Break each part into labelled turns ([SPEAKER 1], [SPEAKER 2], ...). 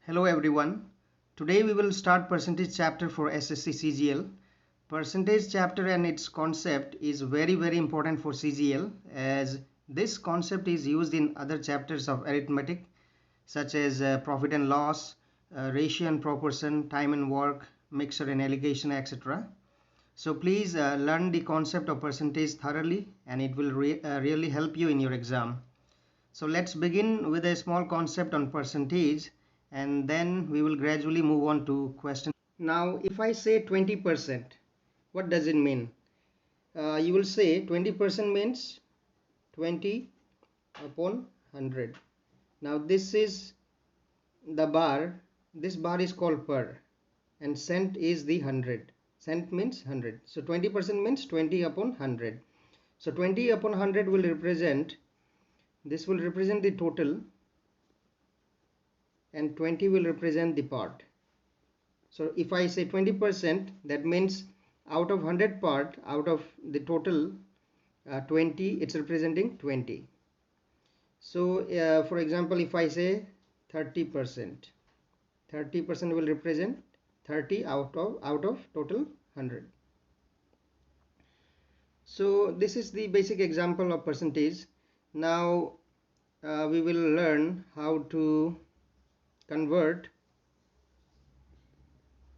[SPEAKER 1] Hello everyone. Today we will start percentage chapter for SSC CGL. Percentage chapter and its concept is very important for CGL as this concept is used in other chapters of arithmetic such as profit and loss, ratio and proportion, time and work, mixture and allocation, etc. So please learn the concept of percentage thoroughly and it will really help you in your exam. So let's begin with a small concept on percentage and then we will gradually move on to questions. Now if I say 20%, what does it mean? You will say 20% means 20 upon 100. Now this is the bar, this bar is called per and cent is the 100. Cent means 100. So 20% means 20 upon 100. So 20 upon 100 will represent, this will represent the total and 20 will represent the part. So if I say 20%, that means out of 100 part, out of the total 20, it's representing 20. So for example, if I say 30%, 30% will represent 30 out of total 100. So this is the basic example of percentage. Now we will learn how to convert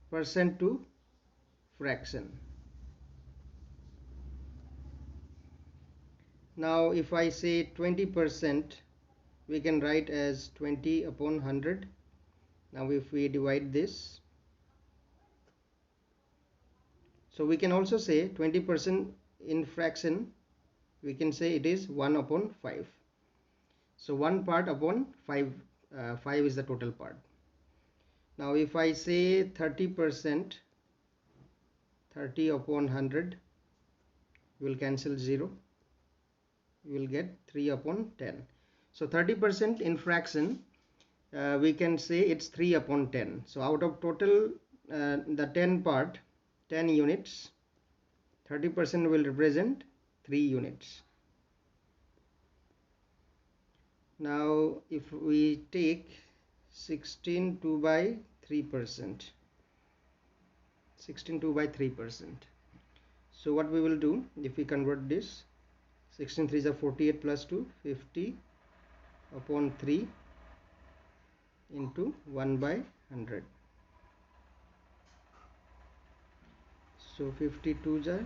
[SPEAKER 1] percent to fraction. Now if I say 20%, we can write as 20 upon 100. Now if we divide this, so we can also say 20% in fraction, we can say it is 1 upon 5. So 1 part upon 5, 5 is the total part. Now if I say 30%, 30 upon 100, we will cancel 0, we will get 3 upon 10. So 30% in fraction, we can say it's 3 upon 10. So out of total the 10 part, 10 units, 30% will represent 3 units. Now if we take 16 2 by 3%, 16 2 by 3%, so what we will do, if we convert this, 16 3s are 48 plus 2, 50 upon 3 into 1 by 100. So 52s are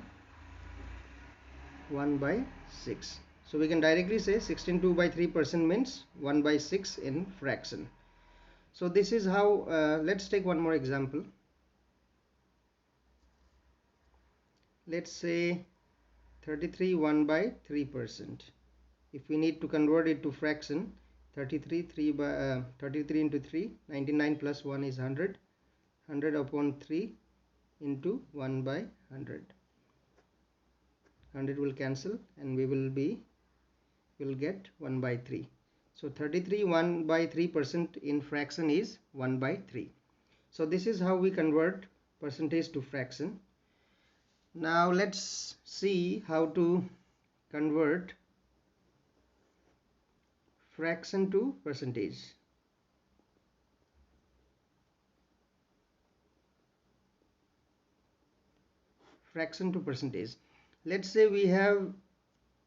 [SPEAKER 1] 1 by 6. So we can directly say 16 2 by 3% means 1 by 6 in fraction. So this is how, let's take one more example. Let's say 33 1 by 3%. If we need to convert it to fraction, 33 3 by 33 into 3, 99 plus 1 is 100, 100 upon 3 into 1 by 100. 100 will cancel and we will get 1 by 3. So 33 1 by 3% in fraction is 1 by 3. So this is how we convert percentage to fraction. Now let's see how to convert fraction to percentage. Fraction to percentage. Let's say we have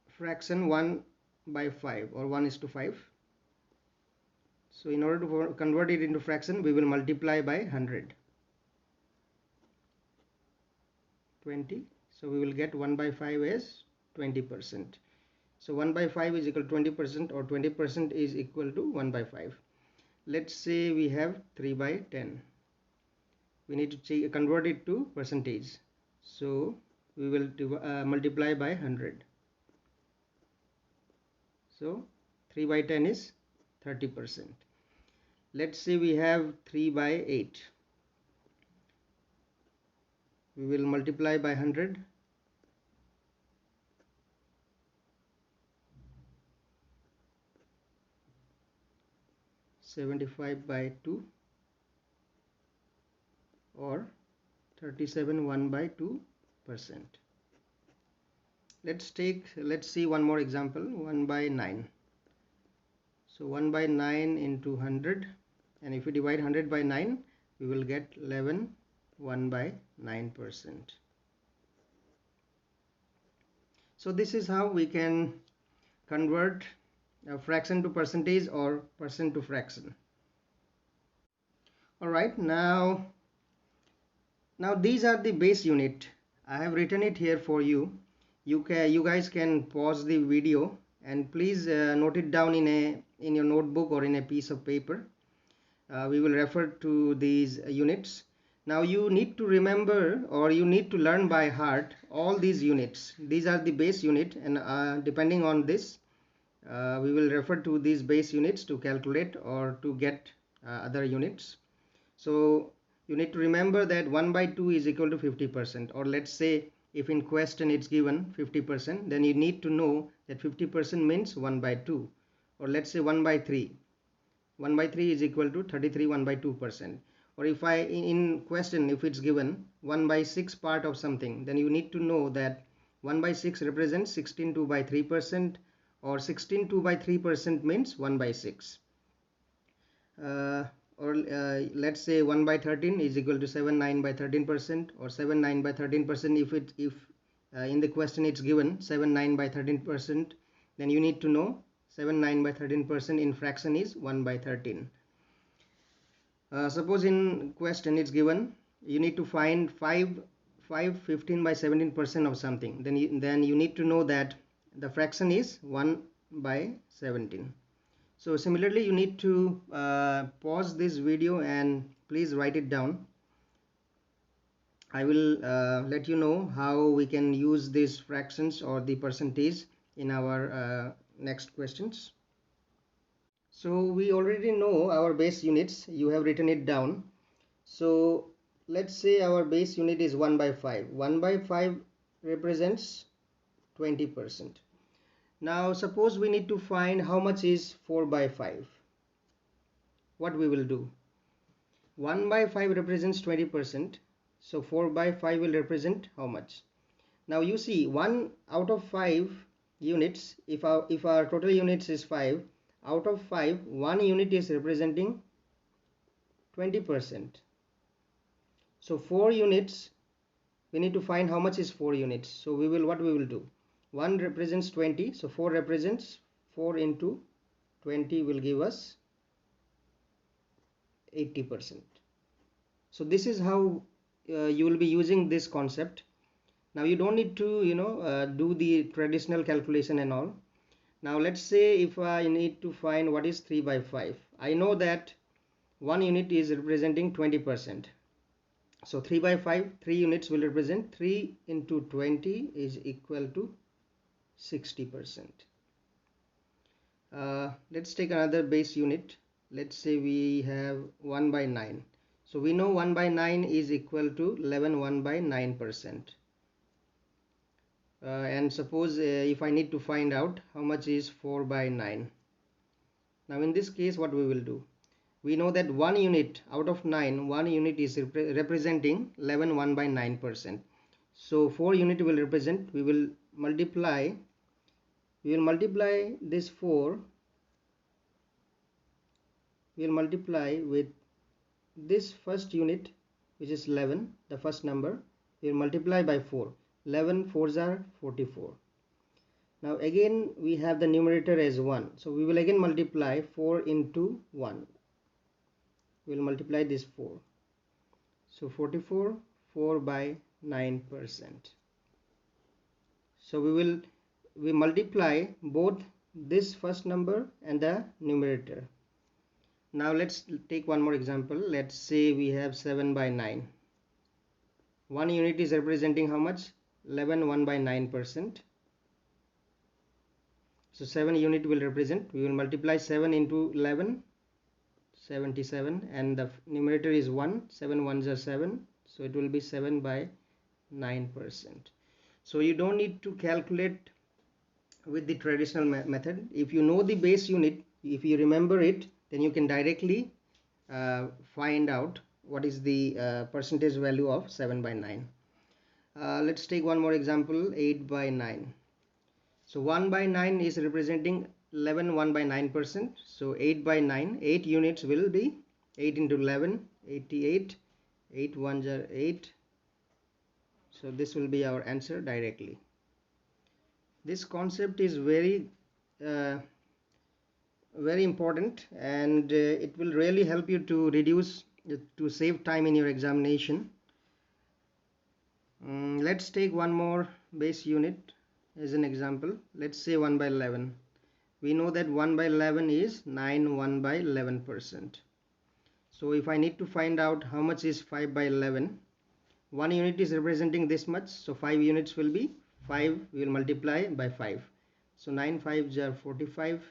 [SPEAKER 1] fraction 1 by 5 or 1:5. So in order to convert it into fraction, we will multiply by 100. 20. So we will get 1 by 5 as 20%. So 1 by 5 is equal to 20% or 20% is equal to 1 by 5. Let's say we have 3 by 10. We need to convert it to percentage. So we will multiply by 100. So 3 by 10 is 30%. Let's say we have 3 by 8. We will multiply by 100. (75 by 2) or 37 1 by 2%. Let's see one more example. 1 by 9. So 1 by 9 into 100. and if we divide 100 by 9, we will get 11 1 by 9%. So this is how we can convert a fraction to percentage or percent to fraction. All right, now these are the base unit. I have written it here for you. You guys can pause the video and please note it down in your notebook or in a piece of paper. We will refer to these units. Now you need to remember, or you need to learn by heart all these units. These are the base unit, and depending on this we will refer to these base units to calculate or to get other units. So you need to remember that 1 by 2 is equal to 50%, or let's say if in question it's given 50%, then you need to know that 50% means 1 by 2, or let's say 1 by 3. 1 by 3 is equal to 33 1 by 2%. Or if in question if it's given 1 by 6 part of something, then you need to know that 1 by 6 represents 16 2 by 3%, or 16 2 by 3% means 1 by 6. Or let's say 1 by 13 is equal to 7 9 by 13%, or 7 9 by 13%. If in the question it's given 7 9 by 13%, then you need to know 7 9 by 13% in fraction is 1 by 13. Suppose in question it's given you need to find 5 15 by 17% of something, then you need to know that the fraction is 1 by 17. So similarly you need to pause this video and please write it down. I will let you know how we can use these fractions or the percentage in our next questions. So we already know our base units. You have written it down. So let's say our base unit is 1 by 5. 1 by 5 represents 20%. Now suppose we need to find how much is 4 by 5. What we will do? 1 by 5 represents 20%. So 4 by 5 will represent how much? Now you see 1 out of 5 units, if our total units is 5, out of 5, 1 unit is representing 20%. So 4 units, we need to find how much is 4 units. So what we will do? 1 represents 20, so 4 represents 4 into 20 will give us 80%. So this is how you will be using this concept. Now you don't need to do the traditional calculation and all. Now let's say if I need to find what is 3 by 5. I know that 1 unit is representing 20%. So 3 by 5, 3 units will represent 3 into 20 is equal to 60%. Let's take another base unit. Let's say we have 1 by 9. So we know 1 by 9 is equal to 11 1 by 9%. And suppose if I need to find out how much is 4 by 9. Now in this case what we will do? We know that 1 unit out of 9, 1 unit is representing 11 1 by 9%. So 4 unit will represent, we will multiply this 4, we will multiply with this first unit which is 11, the first number, we will multiply by 4. 11 4s are 44. Now again we have the numerator as 1, so we will again multiply 4 into 1. We will multiply this 4, so 44 4 by 9%. So we multiply both this first number and the numerator. Now let's take one more example. Let's say we have 7 by 9. 1 unit is representing how much? 11 1 by 9%. So 7 unit will represent, we will multiply 7 into 11, 77, and the numerator is 1, 7 1s are 7, so it will be 7 by 9%. So you don't need to calculate with the traditional method. If you know the base unit, if you remember it, then you can directly find out what is the percentage value of 7 by 9. Let's take one more example, 8 by 9. So 1 by 9 is representing 11 1 by 9%. So 8 by 9, 8 units will be 8 into 11, 88. 8 1s are 8. So this will be our answer directly. This concept is very important, and it will really help you to save time in your examination. Let's take one more base unit as an example. Let's say 1 by 11. We know that 1 by 11 is 9 1 by 11%. So if I need to find out how much is 5 by 11, 1 unit is representing this much, so 5 units will be 5. We will multiply by 5. So 9 5s are 45.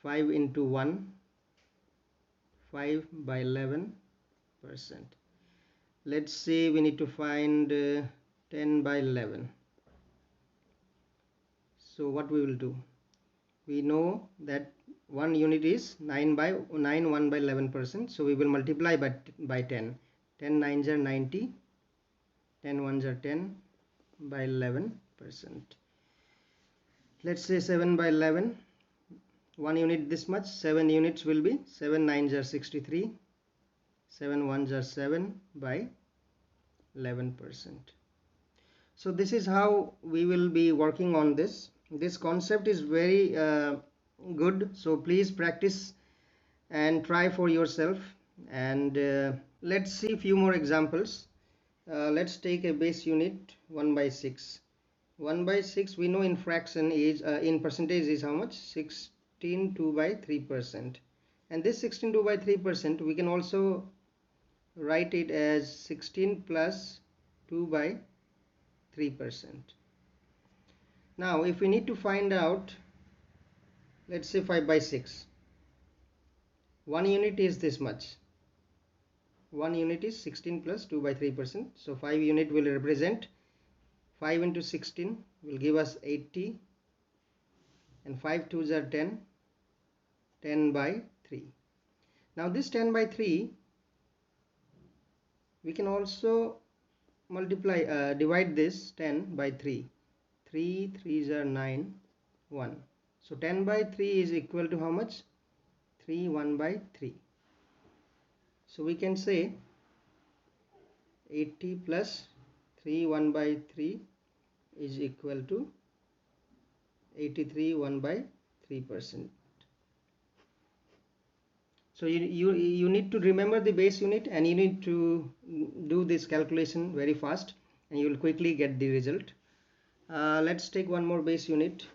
[SPEAKER 1] 5 into 1, 5 by 11%. Let's say we need to find 10 by 11. So what we will do? We know that 1 unit is 9 1 by 11%. So we will multiply by 10. 10 9s are 90. 10 1s are 10 by 11%. Let's say 7 by 11. 1 unit this much. 7 units will be 7 9s are 63. 7 1s are 7 by 11%. So this is how we will be working on this. This concept is very good, so please practice and try for yourself. And let's see a few more examples. Let's take a base unit 1 by 6. 1 by 6 we know in fraction is in percentage is how much? 16 2 by 3%. And this 16 2 by 3% we can also write it as 16 plus 2 by 3%. Now if we need to find out, let's say 5 by 6, 1 unit is this much. 1 unit is 16 plus 2 by 3%. So 5 unit will represent 5 into 16 will give us 80, and 5 2s are 10. 10 by 3. Now this 10 by 3 we can also divide this 10 by 3. 3 3s are 9, 1. So 10 by 3 is equal to how much? 3 1 by 3. So we can say 80 plus 3 1 by 3 is equal to 83 1 by 3%. So you need to remember the base unit, and you need to do this calculation very fast, and you will quickly get the result. Let's take one more base unit.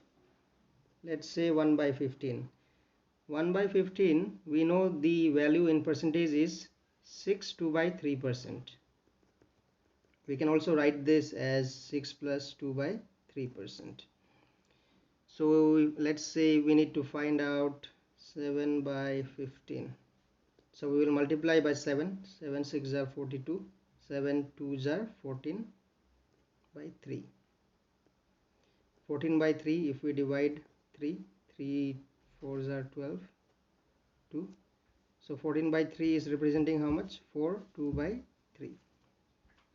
[SPEAKER 1] Let's say 1 by 15. 1 by 15 we know the value in percentage is 6 2 by 3%. We can also write this as 6 plus 2 by 3%. So let's say we need to find out 7 by 15. So we will multiply by 7. 7 6 are 42. 7 2s are 14 by 3. 14 by 3, if we divide 3, 3 4s are 12, 2. So 14 by 3 is representing how much? 4 2 by 3.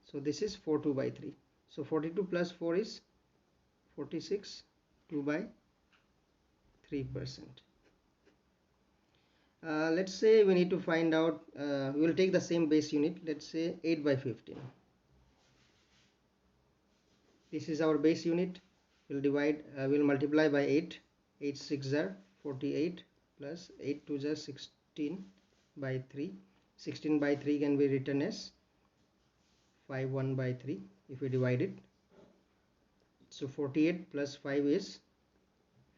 [SPEAKER 1] So this is 4 2 by 3. So 42 plus 4 is 46, 2 by 3%. Let's say we need to find out, we will take the same base unit. Let's say 8 by 15. This is our base unit. We'll multiply by 8. 8 6 are 48 plus 8 2 are 16 by 3. 16 by 3 can be written as 5 1 by 3 if we divide it. So 48 plus 5 is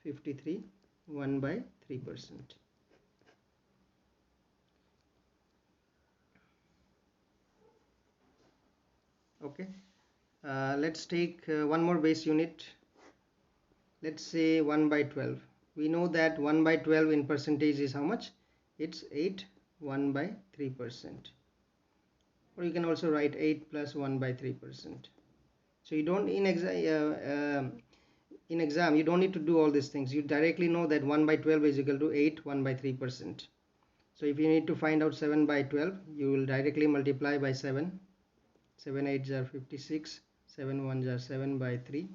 [SPEAKER 1] 53, 1 by 3%. Okay, let's take one more base unit. Let's say 1 by 12. We know that 1 by 12 in percentage is how much? It's 8 1 by 3%. Or you can also write 8 plus 1 by 3%. So you don't in exam you don't need to do all these things. You directly know that 1 by 12 is equal to 8 1 by 3%. So if you need to find out 7 by 12, you will directly multiply by 7. 7 8s are 56, 7 1s are 7 by 3.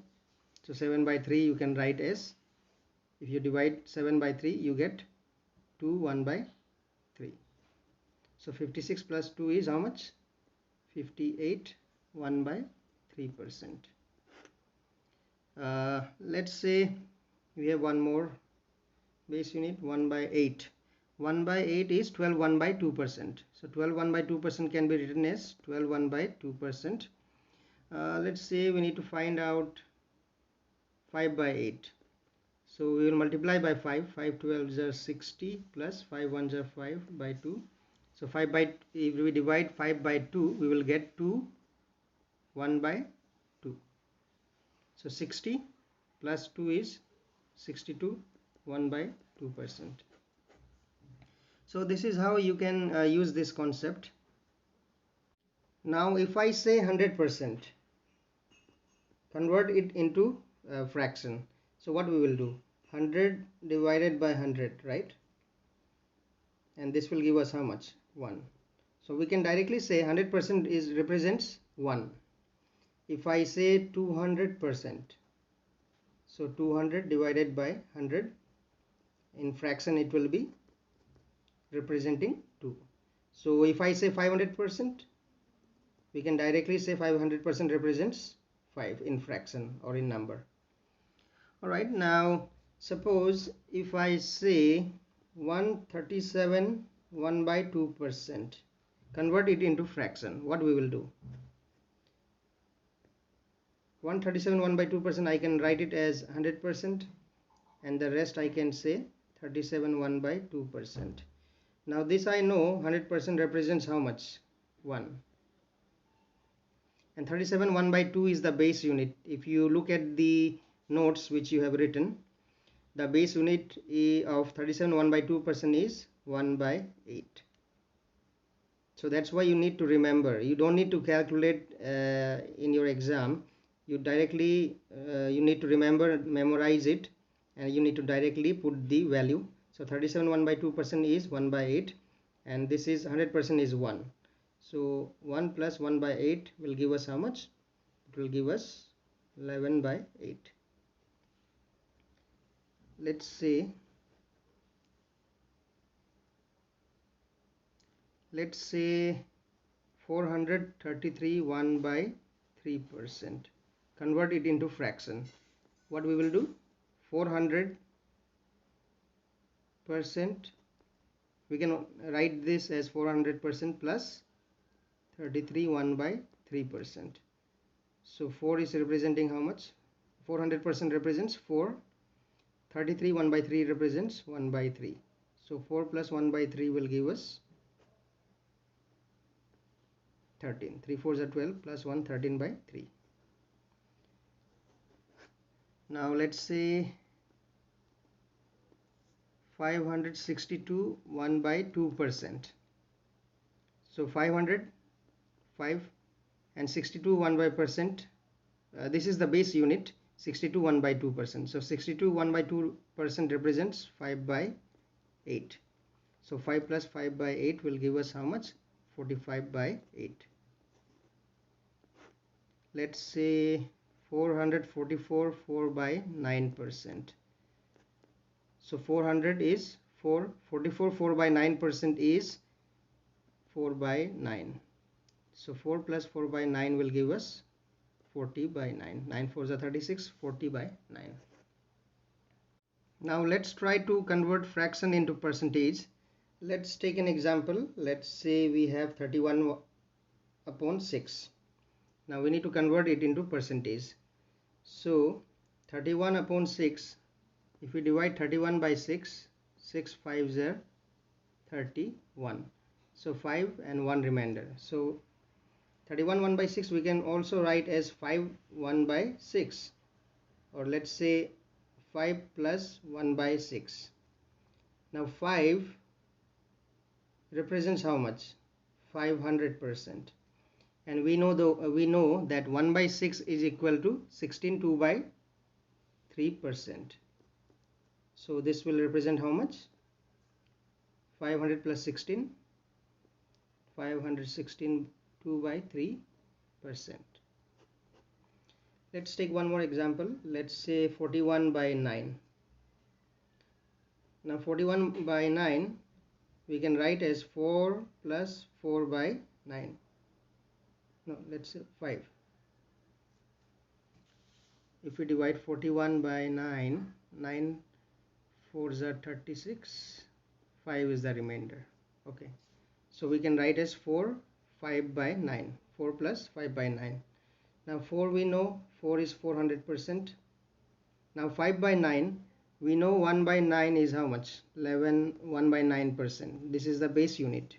[SPEAKER 1] So 7 by 3 you can write as, if you divide 7 by 3 you get 2 1 by 3. So 56 plus 2 is how much? 58, 1 by 3%. Let's say we have one more base unit, 1 by 8. 1 by 8 is 12 1 by 2%. So 12 1 by 2% can be written as 12 1 by 2%. Let's say we need to find out 5 by 8. So we will multiply by 5. 5 12s are 60 plus 5 1s are 5 by 2. So 5 by, if we divide 5 by 2, we will get 2 1 by 2. So 60 plus 2 is 62, 1 by 2%. So this is how you can use this concept. Now if I say 100%, convert it into a fraction. So what we will do? 100 divided by 100, right? And this will give us how much? 1. So we can directly say 100% is represents 1. If I say 200%, so 200 divided by 100, in fraction it will be representing 2. So if I say 500%, we can directly say 500% represents 5 in fraction or in number. Alright, now suppose if I say 137 1 by 2%, convert it into fraction, what we will do? 137 1 by 2%, I can write it as 100%, and the rest I can say 37 1 by 2%. Now this I know 100% represents how much? 1. And 37 1 by 2 is the base unit. If you look at the notes which you have written, the base unit of 37 1 by 2% is 1 by 8. So that's why you need to remember. You don't need to calculate in your exam. You directly you need to remember, memorize it, and you need to directly put the value. So 37 1 by 2% is 1 by 8, and this is 100% is 1. So 1 plus 1 by 8 will give us how much? It will give us 11 by 8. Let's say 433 1 by 3%. Convert it into fraction. What we will do? 400%, we can write this as 400% plus 33 1 by 3%. So 4 is representing how much? 400% represents 4. 33 1 by 3 represents 1 by 3. So 4 plus 1 by 3 will give us 13. 3 4s are 12 plus 1, 13 by 3. Now let's say 562 1 by 2%. So 500, 5 and 62 1 by percent. This is the base unit, 62 1 by 2%. So 62 1 by 2% represents 5 by 8. So 5 plus 5 by 8 will give us how much? 45 by 8. Let's say 444 4 by 9%. So 400 is 4, 44 4 by 9% is 4 by 9. So 4 plus 4 by 9 will give us 40 by 9. 9 4s are 36, 40 by 9. Now let's try to convert fraction into percentage. Let's take an example. Let's say we have 31 upon 6. Now we need to convert it into percentage. So 31 upon 6, if we divide 31 by 6, 6 5s are 31. So 5 and 1 remainder. So 31 1 by 6 we can also write as 5 1 by 6, or let's say 5 plus 1 by 6. Now 5 represents how much? 500%. And we know that 1 by 6 is equal to 16 2 by 3%. So this will represent how much? 500 plus 16, 516 2 by 3%. Let's take one more example. Let's say 41 by 9. Now 41 by 9, we can write as 4 plus 4 by 9. No, let's say 5. If we divide 41 by 9, 9 4s are 36, 5 is the remainder. Okay, so we can write as 4 5 by 9, 4 plus 5 by 9. Now 4 we know 4 is 400%. Now 5 by 9 we know 1 by 9 is how much? 11, 1 by 9%. This is the base unit.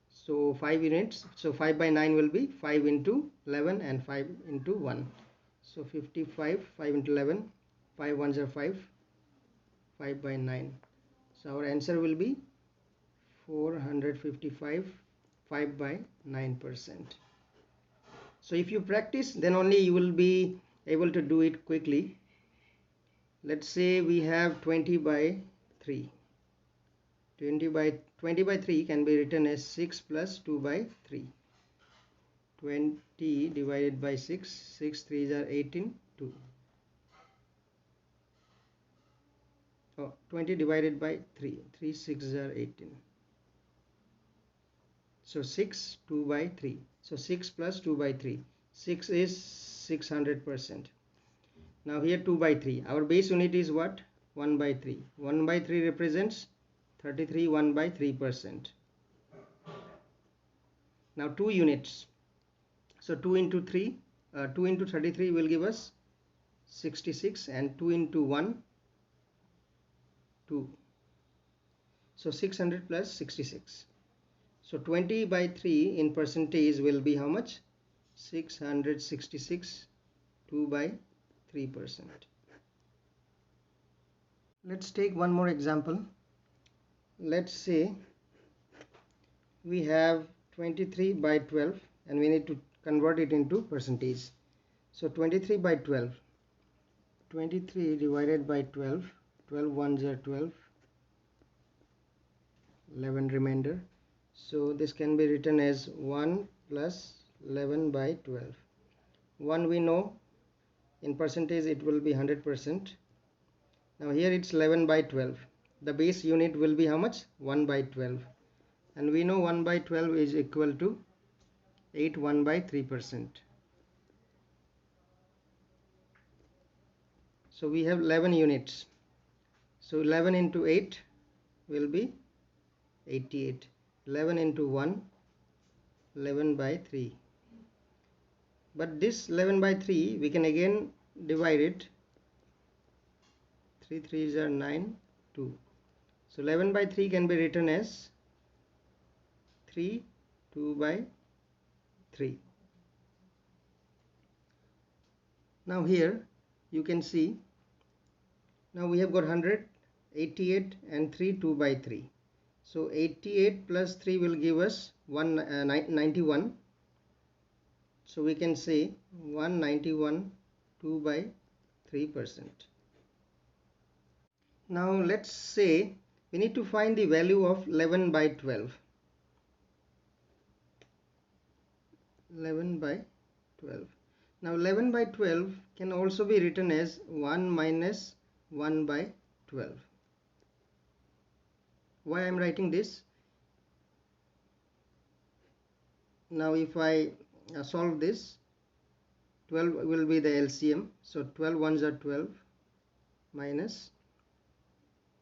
[SPEAKER 1] So 5 units. So 5 by 9 will be 5 into 11 and 5 into 1. So 55, 5 into 11, 5 ones are 5, 5 by 9. So our answer will be 455, 5 by 9%. So if you practice, then only you will be able to do it quickly. Let's say we have 20 by 3. 20 by 3 can be written as 6 plus 2 by 3. 20 divided by 6, 6 3s are 18, 2. Oh, 20 divided by 3, 3 6s are 18. So 6 2 by 3. So 6 plus 2 by 3. 6 is 600%. Now here 2 by 3. Our base unit is what? 1 by 3. 1 by 3 represents 33, 1 by 3%. Now 2 units. So 2 into 3, 2 into 33 will give us 66, and 2 into 1, 2. So 600 plus 66. So 20 by 3 in percentage will be how much? 666, 2 by 3%. Let's take one more example. Let's say we have 23 by 12 and we need to convert it into percentage. So 23 by 12, 23 divided by 12, 12 ones are 12, 11 remainder. So this can be written as 1 plus 11 by 12. 1 we know, in percentage it will be 100%. Now here it's 11 by 12. The base unit will be how much? 1 by 12. And we know 1 by 12 is equal to 8 1 by 3%. So we have 11 units. So 11 into 8 will be 88. 11 into 1, 11 by 3. But this 11 by 3 we can again divide it. 3 3s are 9, 2. So 11 by 3 can be written as 3 2 by 3. Now here you can see, now we have got 100, 88 and 3 2 by 3. So 88 plus 3 will give us 91. So we can say 191, 2 by 3%. Now let's say we need to find the value of 11 by 12. 11 by 12. Now 11 by 12 can also be written as 1 minus 1 by 12. Why I am writing this? Now if I solve this, 12 will be the LCM. So 12 ones are 12 minus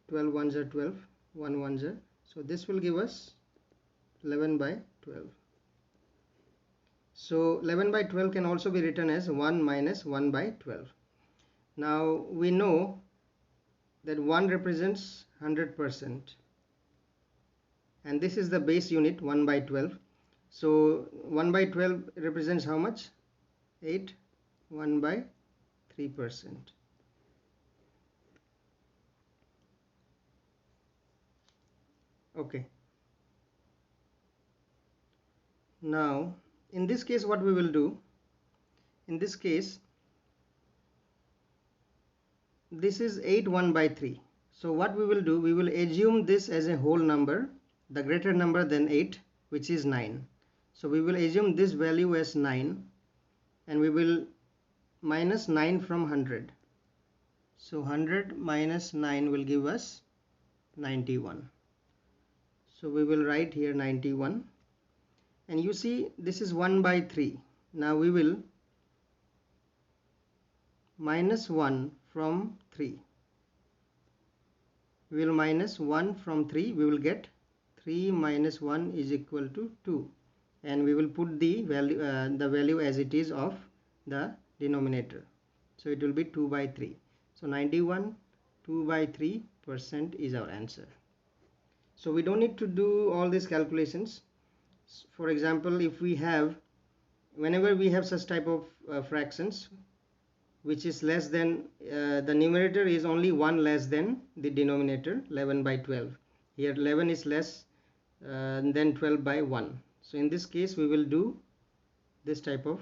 [SPEAKER 1] 12 ones are 12, 1 ones are. So this will give us 11 by 12. So 11 by 12 can also be written as 1 minus 1 by 12. Now we know that 1 represents 100%. And this is the base unit, 1 by 12. So 1 by 12 represents how much? 8, 1 by 3%. Okay. Now in this case what we will do? In this case this is 8 1 by 3. So what we will do? We will assume this as a whole number, the greater number than 8, which is 9. So we will assume this value as 9 and we will minus 9 from 100. So 100 minus 9 will give us 91. So we will write here 91, and you see this is 1 by 3. Now we will minus 1 from 3. We will minus 1 from 3. We will get 3 minus 1 is equal to 2, and we will put the value as it is of the denominator. So it will be 2 by 3. So 91, 2 by 3% is our answer. So we don't need to do all these calculations. For example, if we have, whenever we have such type of fractions which is less than, the numerator is only 1 less than the denominator, 11 by 12. Here 11 is less than 12 by 1. So in this case we will do this type of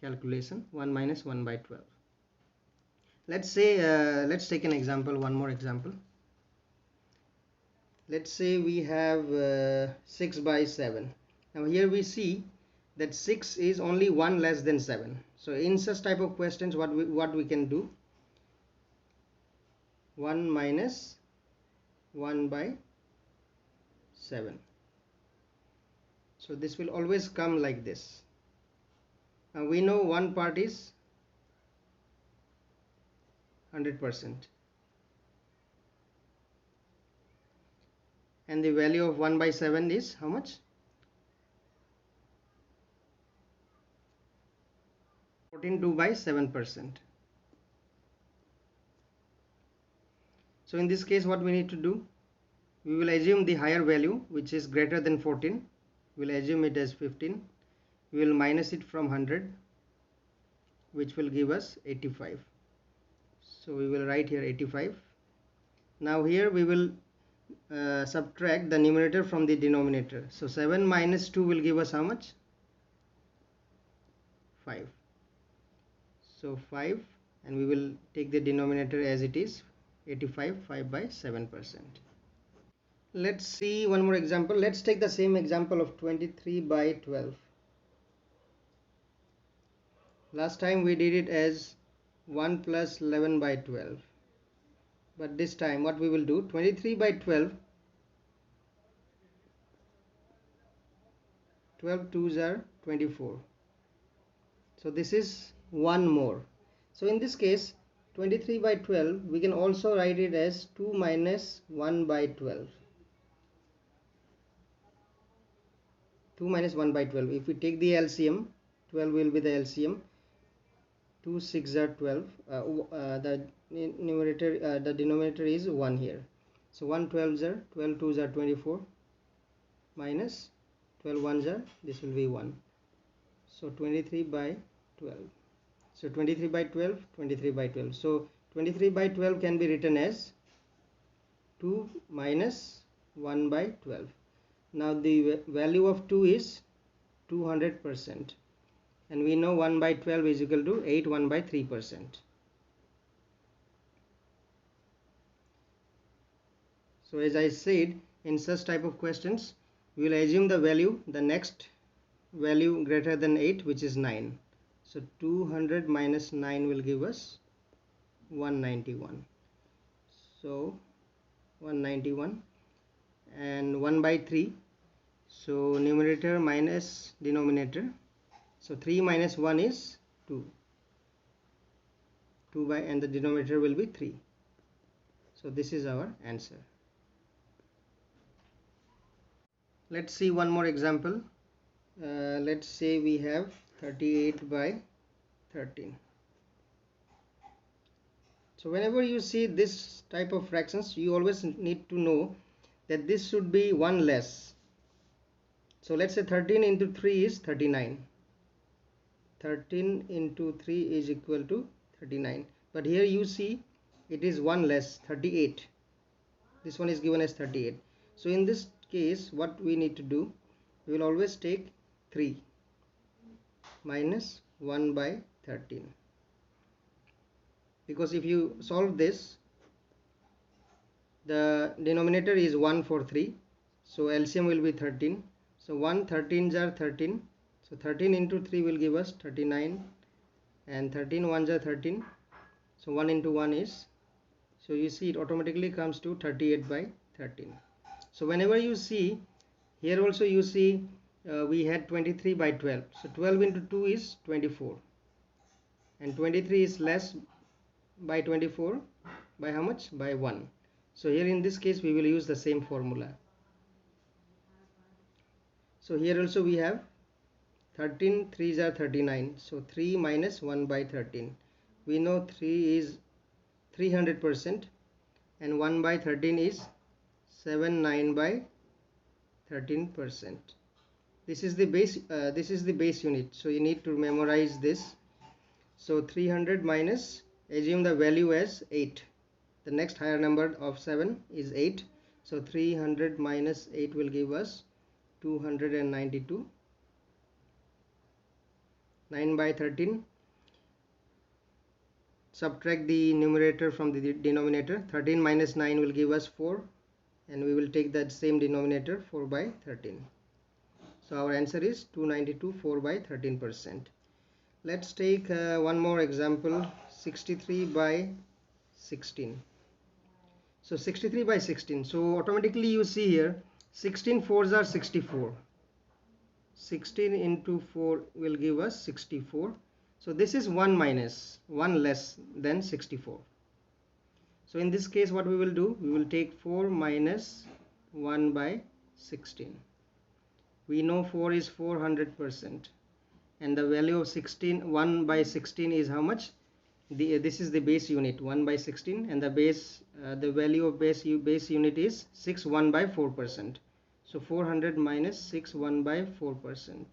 [SPEAKER 1] calculation, 1 minus 1 by 12. Let's say, let's take an example, one more example. Let's say we have 6 by 7. Now here we see that 6 is only 1 less than 7. So in such type of questions, what we can do, 1 minus 1 by 7. So this will always come like this. Now we know one part is 100%, and the value of 1 by 7 is how much? 14 by 7%. So in this case, what we need to do, we will assume the higher value, which is greater than 14. We will assume it as 15. We will minus it from 100, which will give us 85. So we will write here 85. Now here we will subtract the numerator from the denominator. So 7 minus 2 will give us how much? 5. So 5, and we will take the denominator as it is, 85, 5 by 7%. Let's see one more example. Let's take the same example of 23 by 12. Last time we did it as 1 plus 11 by 12. But this time what we will do, 23 by 12, 12 twos are 24. So this is one more. So in this case, 23 by 12, we can also write it as 2 minus 1 by 12. 2 minus 1 by 12. If we take the LCM, 12 will be the LCM. 2 6 are 12. The numerator, the denominator is 1 here. So 1 12s are 12 2s are 24 minus 12 1s are, this will be 1. So 23 by 12. So 23 by 12, 23 by 12. So 23 by 12 can be written as 2 minus 1 by 12. Now the value of 2 is 200%, and we know 1 by 12 is equal to 8 1 by 3%. So as I said, in such type of questions, we will assume the value, the next value greater than 8, which is 9. So 200 minus 9 will give us 191. So 191, and 1 by 3. So numerator minus denominator. So 3 minus 1 is 2. 2 by, and the denominator will be 3. So this is our answer. Let's see one more example. Let's say we have 38 by 13. So whenever you see this type of fractions, you always need to know that this should be 1 less. So let's say 13 into 3 is 39. 13 into 3 is equal to 39. But here you see it is 1 less, 38. This one is given as 38. So in this case, what we need to do, we will always take 3 minus 1 by 13. Because if you solve this, the denominator is 1 for 3. So LCM will be 13. So 1 13s are 13. So 13 into 3 will give us 39, and 13 ones are 13. So 1 into 1 is, so you see it automatically comes to 38 by 13. So whenever you see here also you see we had 23 by 12, so 12 into 2 is 24, and 23 is less by 24 by how much? By 1. So here in this case we will use the same formula. So here also we have 13 3s are 39, so 3 minus 1 by 13. We know 3 is 300%, and 1 by 13 is 79 by 13%. This is the base unit, so you need to memorize this. So 300 minus, assume the value as 8. The next higher number of 7 is 8. So 300 minus 8 will give us 292. 9 by 13. Subtract the numerator from the denominator. 13 minus 9 will give us 4. And we will take that same denominator, 4 by 13. So our answer is 292, 4 by 13%. Let's take one more example, 63 by 16. So 63 by 16. So automatically you see here 16 4s are 64. 16 into 4 will give us 64. So this is 1 minus, 1 less than 64. So in this case what we will do, we will take 4 minus 1 by 16. We know 4 is 400%, and the value of 16, 1 by 16 is how much? This is the base unit, 1 by 16, and the value of base unit is 6 1 by 4%. So 400 minus 6 1 by 4%.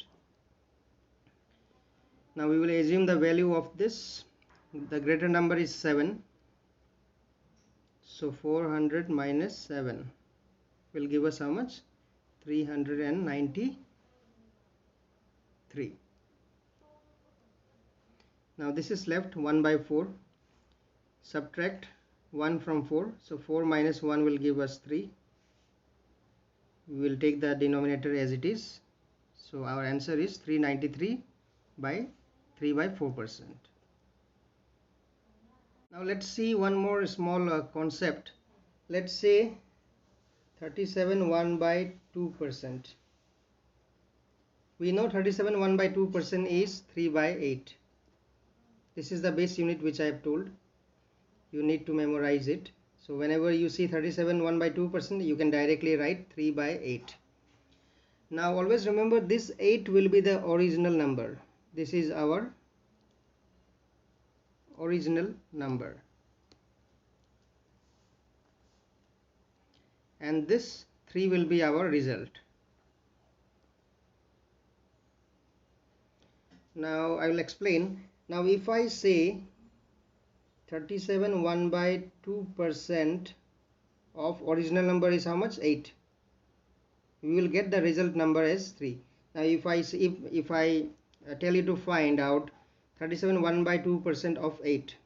[SPEAKER 1] Now we will assume the value of this, the greater number is 7. So 400 minus 7 will give us how much? 393. Now this is left 1 by 4. Subtract 1 from 4. So 4 minus 1 will give us 3. We will take the denominator as it is. So our answer is 393 by 3 by 4%. Now let's see one more small concept. Let's say 37 1 by 2%. We know 37 1 by 2% is 3 by 8. This is the base unit which I have told. You need to memorize it. So whenever you see 37 1 by 2%, you can directly write 3 by 8. Now always remember, this 8 will be the original number. This is our original number. And this 3 will be our result. Now I will explain. Now if I say 37 1 by 2% of original number is how much? 8. We will get the result number as 3. Now if I tell you to find out 37 1 by 2% of 8,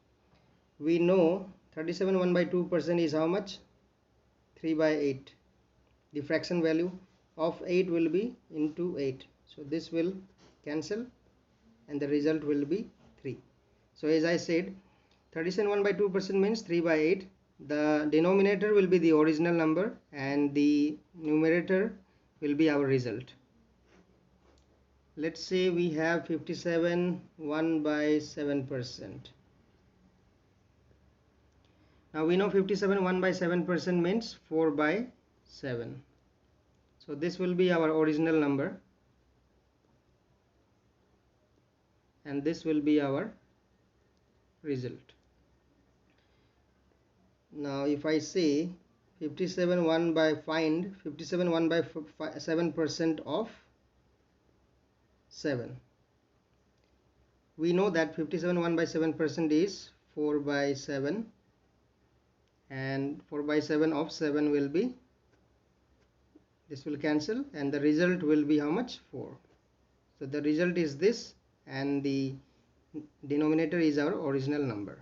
[SPEAKER 1] we know 37 1 by 2% is how much? 3 by 8. The fraction value of 8 will be into 8. So this will cancel and the result will be 3. So as I said, 37 1 by 2% means 3 by 8. The denominator will be the original number and the numerator will be our result. Let's say we have 57 1 by 7%. Now we know 57 1 by 7% means 4 by 7. So this will be our original number and this will be our result. Now if I say 57 1 by 7% of 7, we know that 57 1 by 7% is 4 by 7, and 4 by 7 of 7 will be, this will cancel and the result will be how much? 4. So the result is this and the denominator is our original number.